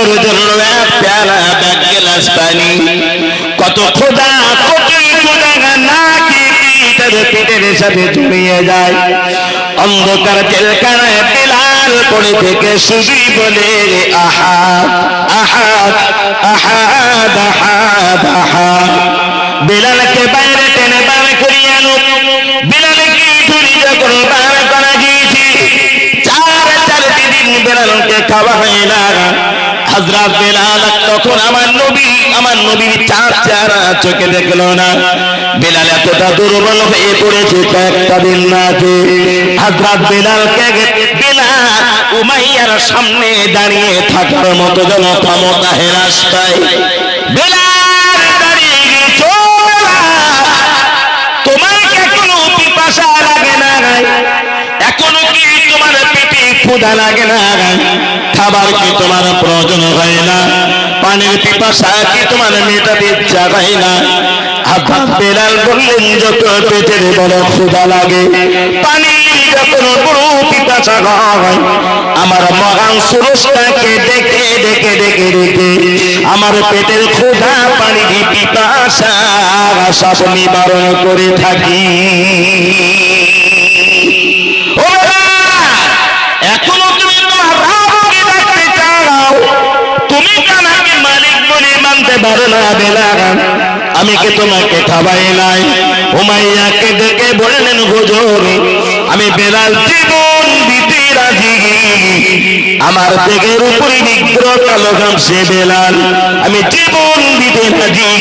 তোর জন্য এক পেয়ালা এক গ্লাস পানি। কত খোদা কোটি গুনাহগার নাকি তার পেটের সাথে জড়িয়ে যায়। অন্ধকার জেলখানায় বিলাল পড়ে থেকে শুধু বলে আহাদ আহাদ আহাদ আহাদ আহাদ। বিলালকে বাইরে টেনে বার করিয়ে আনো। বিলালকে ধরে যখন বার করা গিয়েছে, চার দিন বিলালকে খাওয়া হয় না। হযরত বিলাল তখন আমার নবীর চেহারা চোখে দেখলো না। বিলাল এতটা দুর্বল হয়ে পড়েছে, কয়েকটা দিন না খেয়ে। হযরত বিলালকে উমাইয়ার সামনে দাঁড়িয়ে থাকার মতো যেন ক্ষমতা হ্রাস পায়। বিলাল দাঁড়িয়ে গেছো, তোমার কি এখনো পিপাসা লাগে না? এখনো কি তোমার পেটে ক্ষুধা লাগে না? খাবার কি তোমার প্রয়োজন হয় না? পানির পিপাসা কি তোমার মেটাতে ইচ্ছা হয় না? হযরত বিলাল বললেন, যখন পেটের বড় ক্ষুধা লাগে, পানি যখন বড় পিপাসা হয়, আমার মহান সুরষ্টাকে ডেকে ডেকে ডেকে ডেকে আমার পেটের ক্ষুধা পানির পিপাসা সব নিবারণ করে থাকি। এখনো তুমি তোমার রাবকে ডাকতে চাও, তুমি কানাকে মালিক বলে মানতে পারো না বিলাল। আমি কি তোমাকে খাওয়াই নাই? উমাইয়াকে ডেকে বললেন, হুজুর আমি বিলাল জীবন দিতে রাজি। আমার দেহের উপরে নিগ্রহ কালো ঘামছে বিলাল, আমি জীবন দিতে রাজি।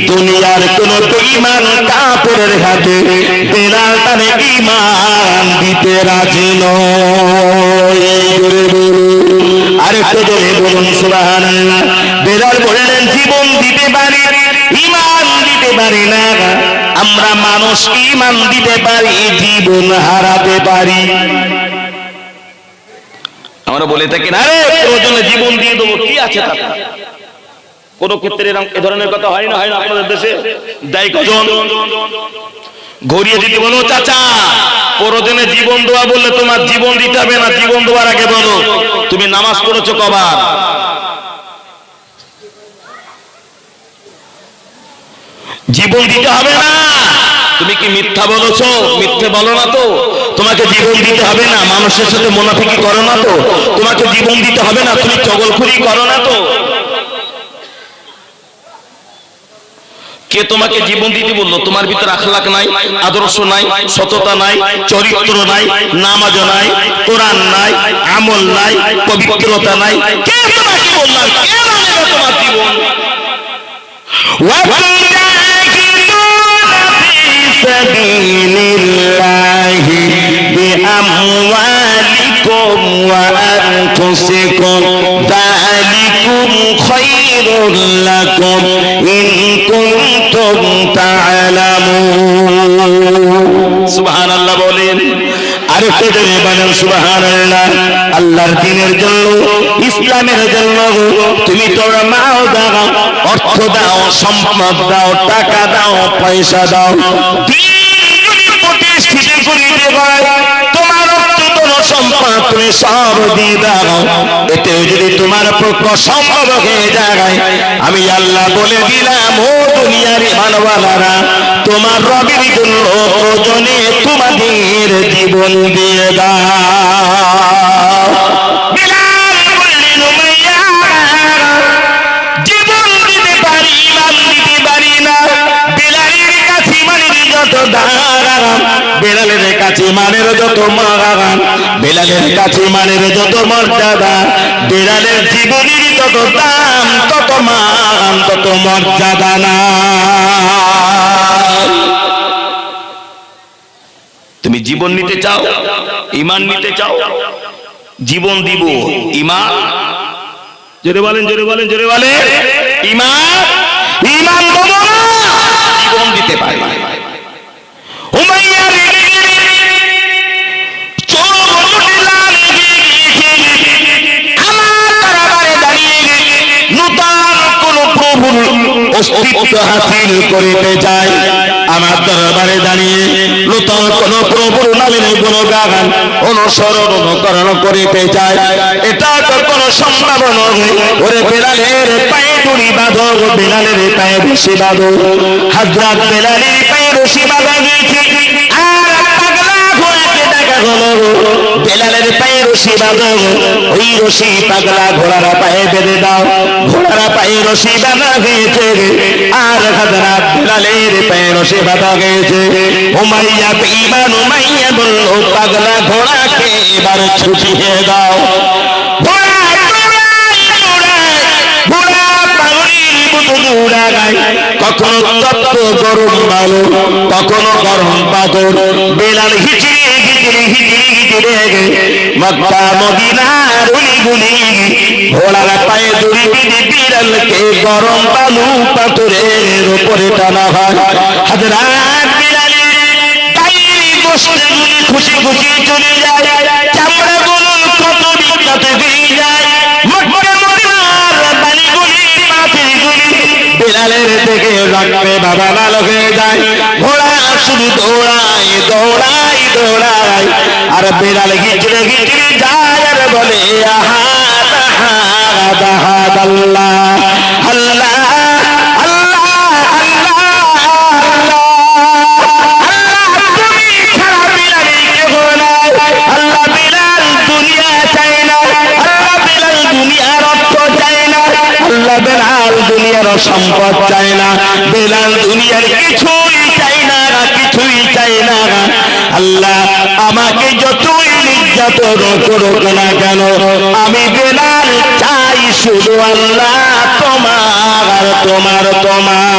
দুনিয়ার কোন বেঈমান কাফেরের হাতে বিলাল তার ঈমান দিতে রাজি নয়। আরেকটু জোরে বলুন সুবহানাল্লাহ। বিলাল বললেন, জীবন দিতে পারি, ঈমান দিতে পারি না। আমরা মানুষ ঈমান দিতে পারি, জীবন হারাতে পারি। আমরা বলে থাকি না, আরে প্রয়োজনে জীবন দিয়ে দেবো, কি আছে তাতে? কোন ক্ষেত্রে এ ধরনের কথা হয় না? হয় না আপনাদের দেশে? দেয় কজন? ঘুরিয়ে দিতে বলো, চাচা প্রয়োজনে জীবন দেওয়া বললে তোমার জীবন দিতে হবে না। জীবন দেওয়ার আগে বলো, তুমি নামাজ পড়েছো কবার? জীবন দিতে হবে না। তুমি কি মিথ্যা বলেছো? মিথ্যে বলো না তো। তোমাকে জীবন দিতে হবে না। মানুষের সাথে মুনাফিকি করো না তো। তোমাকে জীবন দিতে হবে না। তুমি চগলখুরি করো না তো। কে তোমাকে জীবন দিতে বললো? তোমার ভিতরে আখলাক নাই, আদর্শ নাই, সততা নাই, চরিত্র নাই, নামাজ নাই, কোরআন নাই, আমল নাই, পবিত্রতা নাই। কে তোমাকে বললো? কে মানে তোমার জীবন? সাবিলিল্লাহি বিআমওয়ালিকুম ওয়া আনফুসিকুম যালিকুম খায়রুল লাকুম ইন কুনতুম তা'লামুন। সুবহানাল্লাহ বলেন। আরেকটু জোরে বলেন সুবহানাল্লাহ। আল্লাহর দ্বীনের জন্য, ইসলামের জন্য তুমি তোর মাও দাও, অর্থ দাও, সম্পদ দাও, টাকা দাও, পয়সা দাও, প্রতিষ্ঠিত করিতে হয়। তোমার অর্থ, তোমার সম্পদ তুমি সব দিয়ে দাও। এতে যদি তোমার পক্ষে সম্ভব হয়ে যায়, আমি আল্লাহ বলে দিলাম, ও দুনিয়ার ইমানওয়ালারা, তোমার রবের জন্য প্রয়োজনে তোমাদের জীবন দিয়ে দাও। বিলাল বললেন, উমাইয়া জীবন দিতে পারি, ইমান দিতে পারি না। বিলালের কাছে ইমানের যত দাম, বিলালের কাছে ইমানের যত মান, বিলালের কাছে ইমানের যত মর্যাদা, বিলালের জীবনের যত দাম, তত মান, তত মর্যাদা না। তুমি জীবন নিতে চাও, ঈমান নিতে চাও, জীবন দিব। ঈমান, জোরে বলেন, জোরে বলেন, জোরে বলেন। ঈমান, ঈমান দেব না, জীবন দিতে পারি। উমাইয়া অস্তিত্ব হাসিল করিতে যায়। আমার দরবারে দাঁড়িয়ে নূতন কোন প্রভুর নামের গুণগান অনুসরণ অনুকরণ করিতে চায়, এটা তো কোনো সম্ভব নয়। ওরে বেলালের পায়ে দড়ি বাঁধো, বেলালের পায়ে রশি বাঁধো। হযরত বেলালের পায়ে রশি বাঁধা গেছে, আর পাগলা ঘোড়াকে ডাকা হলো, বেলালের পায়ে রশি বাঁধো, ওই রশি পাগলা ঘোড়ার পায়ে বেঁধে দাও। ঘোড়ার পায়ে রশি বাঁধা গেছে, আর হযরত বেলালের পায়ে রশি বাঁধা গেছে। উমাইয়া বেঈমান উমাইয়া বলল, পাগলা ঘোড়াকে এবার ছুটিয়ে দাও। কখনো তপ্ত গরম বালু, কখনো গরম পাথর। বেলাল হিচড়ে হিচড়ে হিচড়ে হিচড়ে মক্কা মদিনার অলিগুলি ঘোড়ার পায়ে দড়ি বেঁধে বেলালকে গরম বালু পাথরের উপরে টানা হয়। হযরত বেলালের গায়ের গোশতগুলি খুশি খুশি চলে যায়, চামড়াগুলো কত বিখ্যাত হয়ে যায়। মক্কা মদিনার বালিগুলি পাথরগুলি বেলালের থেকে রক্তে বাবা লাল হয়ে যায়। ঘোড়া শুধু দৌড়ায় দৌড়ায় দৌড়ায়, আর বেলাল হিচড়ে হিচড়ে যায় আর বলে, আহাদ আহাদ আহাদ আল্লাহ আল্লাহ আল্লাহ আল্লাহ আল্লাহ, তুমি ছাড়া বেলালের কেহ নাই। আল্লাহ বেলাল দুনিয়া চাই না, আল্লাহ বেলাল দুনিয়ার অর্থ চাই না, আল্লাহ বেলাল দুনিয়ার সম্পদ চাই না, বেলাল দুনিয়ার কিছুই চাই না, কিছুই চাই না। আল্লাহ আমাকে যতই নির্যাতন করুক না কেন, আমি বেলাল চাই শুধু আল্লাহ তোমার তোমার তোমার।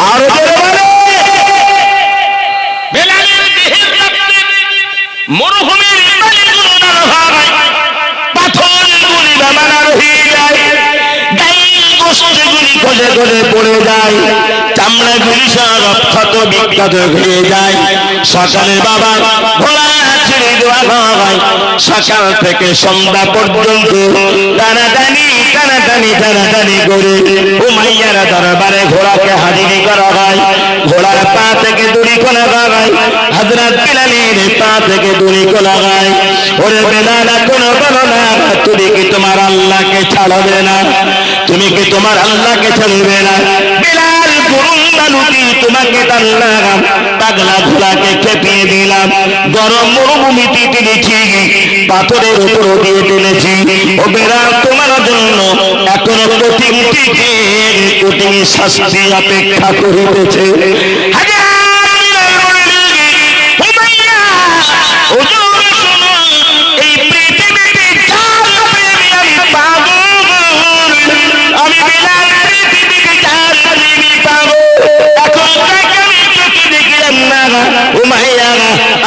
আর বেলালের দেহের রক্তে মরুভূমির বালিগুলো নানা হয়, পাথরগুলি বানানো হয়ে যায়, গায়ের গোশতগুলি গলে গলে পড়ে যায়, চামড়াগুলি সব ক্ষত বিক্ষত হয়ে যায়। সকালে বাবা ঘোড়া ছেড়ে দেওয়া হয়, সকাল থেকে সন্ধ্যা পর্যন্ত টানাটানি টানাটানি টানাটানি করে উমাইয়ার দরবারে ঘোড়াকে হাজিরি করা হয়। ঘোড়ার পা থেকে দড়ি খোলা হয়, হযরত বেলালের পা থেকে দড়ি খোলা হয়। ওরে বেলাল কোনো বলো না, তুমি কি তোমার আল্লাহকে ছাড়বে না? তুমি কি তোমার আল্লাহকে ছাড়বে না? বেলাল গরম বালুটি তোমাকে টানলাম, পাগলা ঘোড়াকে খেপিয়ে দিলাম, গরম মরুভূমিতে টেনেছি, পাথরের উপর দিয়ে টেনেছি। ও বেলাল তোমার জন্য এখনো কঠিন থেকে কঠিন শাস্তি অপেক্ষা করিতেছে।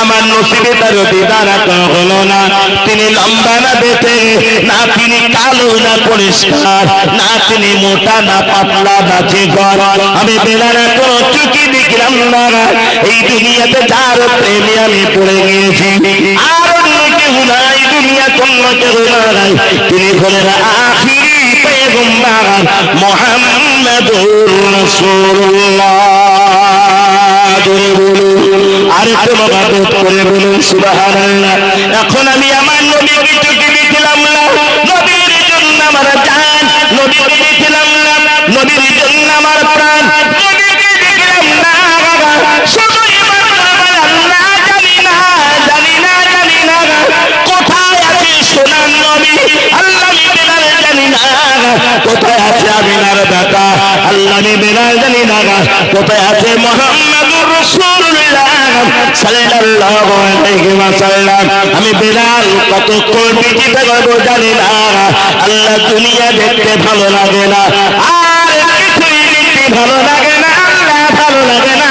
আমার নসিবে তার দিদার হলো না, তিনি লম্বা না বেঁটে না, তিনি কালো না পরিষ্কার না, তিনি মোটা না পাতলা না চিকন। আমি বেলাল কোনো চুকি দেখলাম না, এই দুনিয়াতে যার প্রেমে আমি পড়ে গিয়েছি, আর অন্য কেউ নাই, দুনিয়া অন্য কেউ নাই, তিনি হলেন আখিরি পয়গম্বর মুহাম্মাদুর রাসূলুল্লাহ। আরেকটু মহব্বত করে বলুন সুবহানাল্লাহ। এখন আমি আমার নবীকে চোখে দেখলাম না, নবীর জন্য আমার জান, নবীকে দেখলাম না, নবীর জন্য আমার প্রাণ, নবীকে দেখলাম না, শুধু আমার আল্লাহ জানি না জানি না জানি না কোথায় আছে সোনার নবী, আল্লাহ বেলাল জানি না কোথায় আছে আমিনার বেটা, আল্লাহ বেলাল জানি না কোথায় আছে মুহাম্মাদুর রাসূলুল্লাহ সাল্লাল্লাহু আলাইহি ওয়াসাল্লাম। আমি বেলাল কতক্ষণ পৃথিবীতে গো জানি না, আল্লাহ দুনিয়া দেখতে ভালো লাগে না, আর কিছুই দেখতে ভালো লাগে না, আল্লাহ ভালো লাগে না।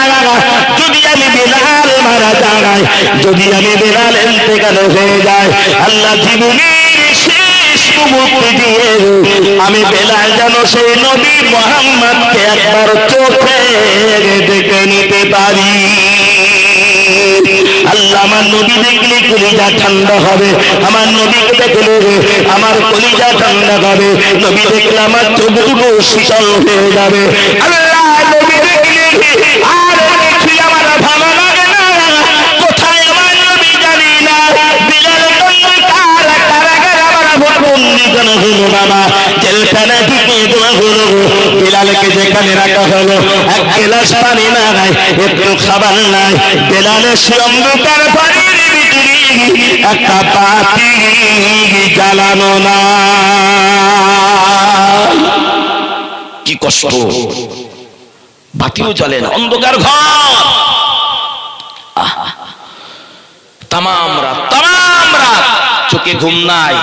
যদি আমি বেলাল মারা যাই, যদি আমি বেলাল ইন্তেকাল হয়ে যায়, আল্লাহ জীবনের শেষ মুহূর্তে দিয়ে আমি বেলাল যেন সেই নবী মুহাম্মদকে একবার চোখে দেখে নিতে পারি। আল্লাহ আমার নবী দেখলে কলিজা ঠান্ডা হবে, আমার নবীকে দেখলে আমার কলিজা ঠান্ডা হবে, নবী দেখলে আমার চোখ দুটো শীতল হয়ে যাবে। আল্লাহ আর কিছুই আমার ভালো লাগে না, কোথায় আমার নবী জানি না। বিলাল কারাগার আমার বন্দি করা হলো বাবা, জেলখানা থেকে দেওয়া হলো। বিলালকে যেখানে রাখা হলো, এক গ্লাস পানি নাই, একটু খাবার নাই। বিলালের সে অন্ধকার বাড়ির ভিতরে একটা বাতি জ্বালানো না। কি কষ্ট, বাতিও জ্বলে না, অন্ধকার ঘর। তামাম রাত চোখে ঘুম নাই।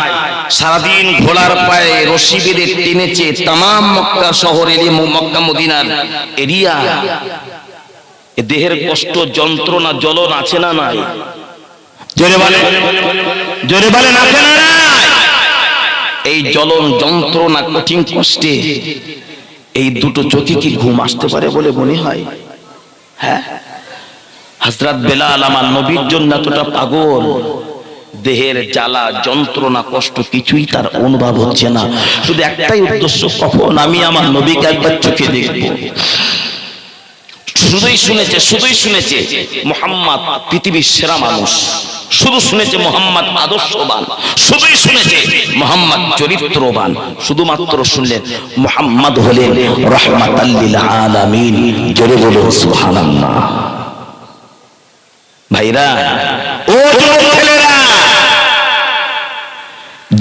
সারাদিন ঘোড়ার পায়ে রশি বেঁধে টেনেছে তামাম মক্কা শহরের, মক্কা মদিনার এরিয়া। দেহের কষ্ট, যন্ত্রণা, জ্বলন আছে না নাই? জোরে বলে, জোরে বলেন, আছে না নাই? এই জ্বলন, যন্ত্রণা, কঠিন কষ্টে এই দুটো চোখে কি ঘুম আসতে পারে বলে মনে হয়? হ্যাঁ, হযরত বেলাল আমার নবীর জন্য এতটা পাগল, দেহের জ্বালা, যন্ত্রণা, কষ্ট কিছুই তার অনুভব হচ্ছে না। শুধু একটাই উদ্দেশ্য, কখন আমি আমার নবীকে একবার চোখে দেখব। শুধুই শুনেছে মুহাম্মদ পৃথিবীর সেরা মানুষ, শুধু শুনেছে মুহাম্মদ আদর্শবান, শুধুই শুনেছে মুহাম্মদ চরিত্রবান। শুধুমাত্র শুনলেন মুহাম্মদ হলেন রাহমাতাল লিল আলামিন। জোরে বলুন সুবহানাল্লাহ। ভাইরা, ও ছেলেরা,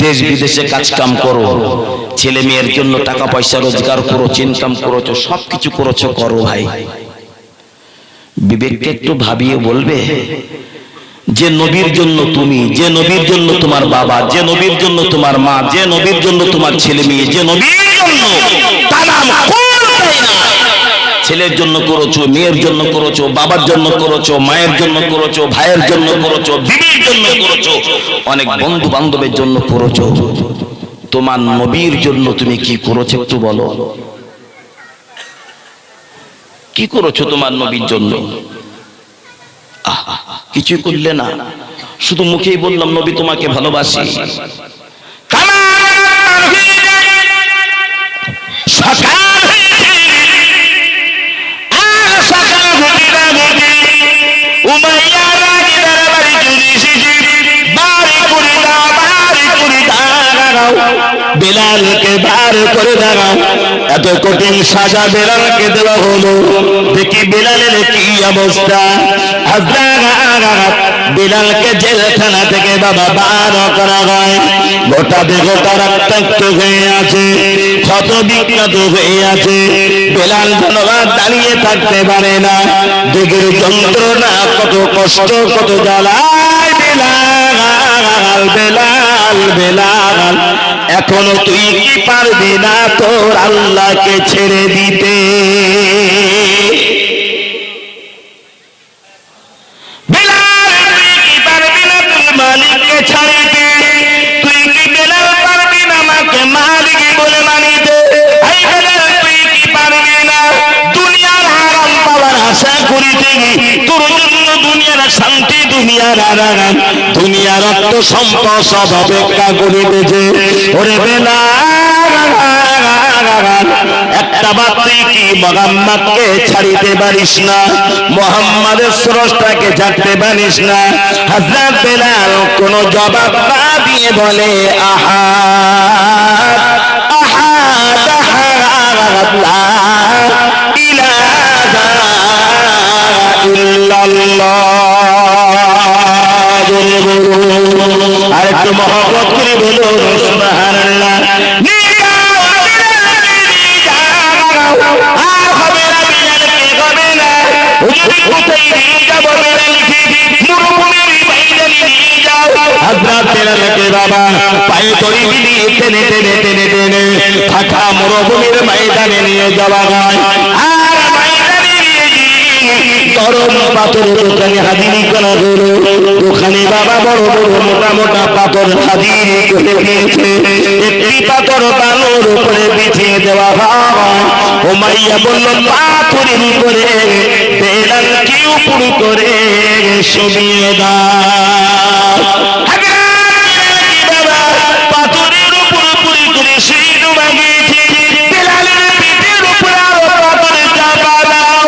দেশ বিদেশে কাজ কাম করো, ছেলে মেয়ের জন্য টাকা পয়সা রোজগার করো, ইনকাম করেছো, সবকিছু করেছো, করো ভাই। বিবেককে একটু ভাবিয়ে বলবে যে নবীর জন্য তুমি, যে নবীর জন্য তোমার বাবা, যে নবীর জন্য তোমার মা, যে নবীর জন্য তোমার ছেলে মেয়ে, যে নবীর জন্য ছেলের জন্য করেছো, মেয়ের জন্য করেছো, বাবার জন্য করেছো, মায়ের জন্য করেছো, ভাইয়ের জন্য করেছো, বিবির জন্য করেছো, অনেক বন্ধু বান্ধবের জন্য করেছো। তোমার নবীর জন্য তুমি কি করেছো একটু বলো? কি করেছো তোমার নবীর জন্য? কিছুই করলে না, শুধু মুখেই বললাম নবী তোমাকে ভালোবাসি। বেলালকে বার করে দাঁড়াও, এত কঠিন সাজা বেলালকে দেওয়া হলো। দেখি বেলালের কি অবস্থা। বেলালকে জেলখানা থেকে বাবা বার করা হয়, গোটা দেহটা রক্তাক্ত হয়ে আছে, ক্ষত বিক্ষত হয়ে আছে। বেলাল ধন্যবাদ দাঁড়িয়ে থাকতে পারে না, দেহের যন্ত্রণা, কত কষ্ট, কত জ্বালায়। বেলাল বেলাল বেলাল, এখনো তুই কি পারবি না তোর আল্লাহকে ছেড়ে দিতে? বেলাল, তুই কি পারবি না তুই মালিককে ছাড়িতে? তুই কি বেলাল পারবি না আমাকে মালিক বলে মানিতে? এই বেলাল, তুই কি পারবি না দুনিয়ার হারাম পাওয়ার আশা করিতে? তোর জন্য দুনিয়ার শান্তি, দুনিয়ার আরাম, দুনিয়ার অর্থ সম্পদ সব অপেক্ষা করিতেছে। ওরে বেলাল, একটা বার তুই কি মুহাম্মদকে ছাড়িতে পারিস না? মুহাম্মাদের স্রষ্টাকে ছাড়তে পারিস না? হযরত বেলাল কোন জবাব না দিয়ে বলে আহাদ আহাদ আহাদ লা ইলাহা ইল্লাল্লাহ। আর একটু মহব্বত করে বলুন সুবহানাল্লাহ। বাবা পায়ে দড়ি দিয়ে টেনে টেনে টেনে টেনে ফাঁকা মরুভূমির ময়দানে নিয়ে যাওয়া হয়। আর ময়দানে গরম পাথরের দোকানে হাজিরি করা হলো। দোকানে বাবা বড় বড় মোটা মোটা পাথর হাজিরি করে দিয়েছে। একটি পাথর বালুর উপরে বিছিয়ে দেওয়া হয়। উমাইয়া বলল, পাথরের উপরে বেলালকে উপর করে শোভিয়ে দাও। পাথরের উপর উপর করে সেই ডুবা গিয়েছে। বেলালের পিঠের উপর আরো পাথর চাপা দাও।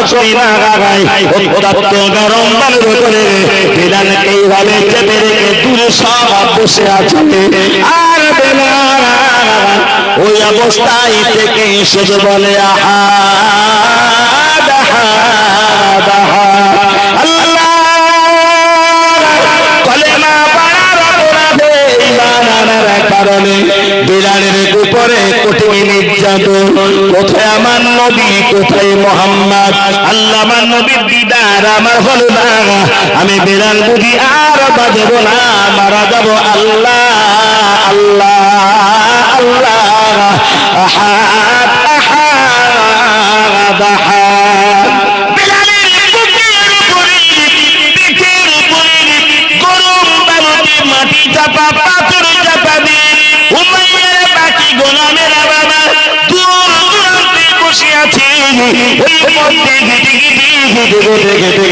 কষ্টই না গায় উত্তপ্ত গরম বালুর উপরে বিলালকে এইভাবে চেপে রেখে দূরে সব বসে আছে আর বেলাল ওই অবস্থায় থেকে শুধু বলে আহাদ আহাদ আল্লাহ কলেমা পড়ার অপরাধে ঈমান আনার কারণে বিলালের উপরে কঠিন নির্যাতন কোথায় আমার নবী কোথায় মুহাম্মদ আল্লাহ আমার নবীর দিদার আমার হলো না আমি বিলাল বুঝি আর বাজব না মারা যাব আল্লাহ আল্লাহ আল্লাহ আহাদ আহাদ আহাদ বিলালের বুকের উপরে পিঠের উপরে গরম বালুতে মাটি চাপা পাথর চাপা দিয়ে উমাইয়ার বাকি গোলামেরা বাবা দূর দূরান্তে বসে আছে ওই মধ্যে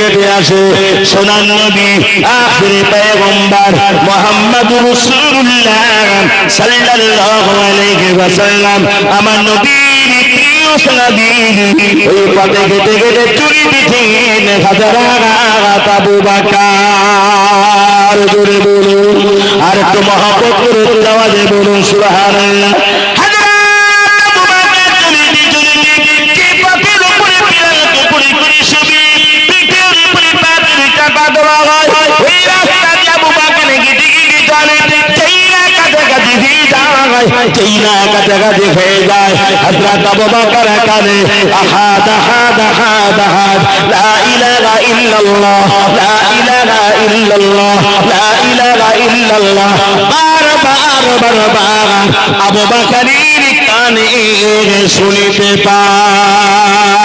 ঘেটে আসে সোনার নবী আখিরে পয়গম্বর মুহাম্মদুর রাসূলুল্লাহ সাল্লাল্লাহু আলাইহি ওয়াসাল্লাম আমার নবীর প্রিয় সাহাবী ওই পথে ঘেটে চুরি দিতেন হযরত আবু বকর জোরে বলুন আর একটু মহব্বত করে আওয়াজে বলুন সুবহানাল্লাহ হয়ে যায় হযরত আবু বকর কানে আহাদ আহাদ আহাদ আহাদ লা ইলাহা ইল্লাল্লাহ লা ইলাহা ইল্লাল্লাহ লা ইলাহা ইল্লাল্লাহ বারবার আবু বকরের কানে শুনতে পায়